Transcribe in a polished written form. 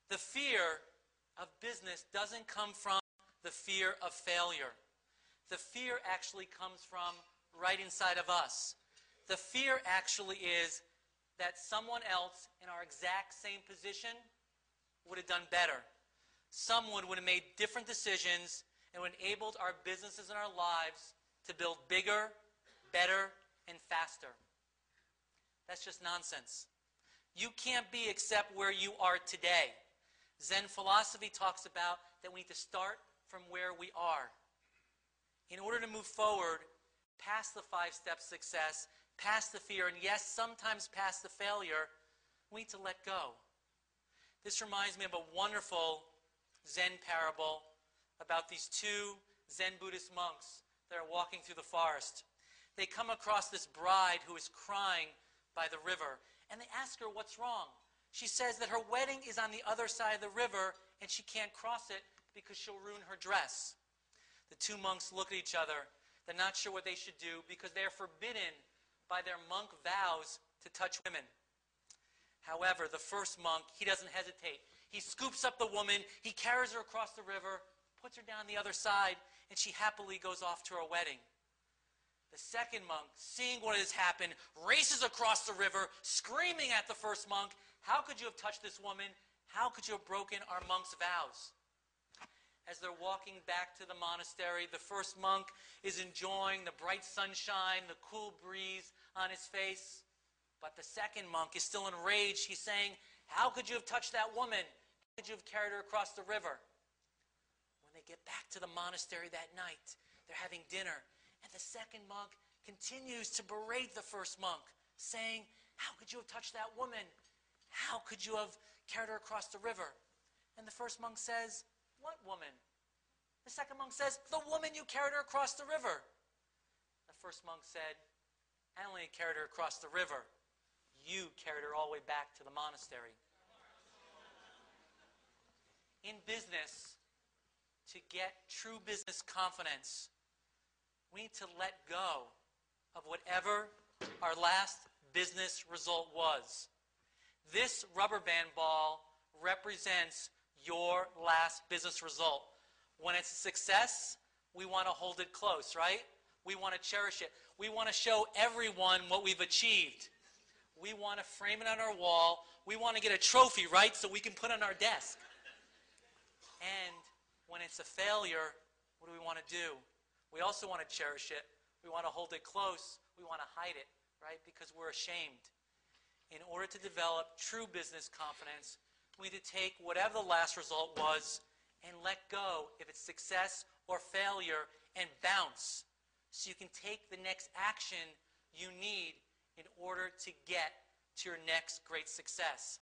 The fear of business doesn't come from the fear of failure. The fear actually comes from right inside of us. The fear actually is that someone else in our exact same position would have done better. Someone would have made different decisions and would have enabled our businesses and our lives to build bigger, better, and faster. That's just nonsense. You can't be except where you are today. Zen philosophy talks about that we need to start from where we are. In order to move forward past the 5 steps of success, past the fear, and yes, sometimes past the failure, we need to let go. This reminds me of a wonderful Zen parable about these 2 Zen Buddhist monks that are walking through the forest. They come across this bride who is crying by the river, and they ask her what's wrong. She says that her wedding is on the other side of the river and she can't cross it because she'll ruin her dress. The 2 monks look at each other. They're not sure what they should do because they are forbidden by their monk vows to touch women. However, the first monk, he doesn't hesitate. He scoops up the woman, he carries her across the river, puts her down the other side, and she happily goes off to her wedding. The second monk, seeing what has happened, races across the river, screaming at the first monk, "How could you have touched this woman? How could you have broken our monk's vows?" As they're walking back to the monastery, the first monk is enjoying the bright sunshine, the cool breeze on his face. But the second monk is still enraged. He's saying, "How could you have touched that woman? How could you have carried her across the river?" When they get back to the monastery that night, they're having dinner. And the second monk continues to berate the first monk, saying, "How could you have touched that woman? How could you have carried her across the river?" And the first monk says, "What woman?" The second monk says, "The woman you carried her across the river." The first monk said, "I only carried her across the river. You carried her all the way back to the monastery." In business, to get true business confidence, we need to let go of whatever our last business result was. This rubber band ball represents your last business result. When it's a success, we want to hold it close, right? We want to cherish it. We want to show everyone what we've achieved. We want to frame it on our wall. We want to get a trophy, right, so we can put it on our desk. And when it's a failure, what do we want to do? We also want to cherish it. We want to hold it close. We want to hide it, right, because we're ashamed. In order to develop true business confidence, we need to take whatever the last result was and let go if it's success or failure and bounce so you can take the next action you need in order to get to your next great success.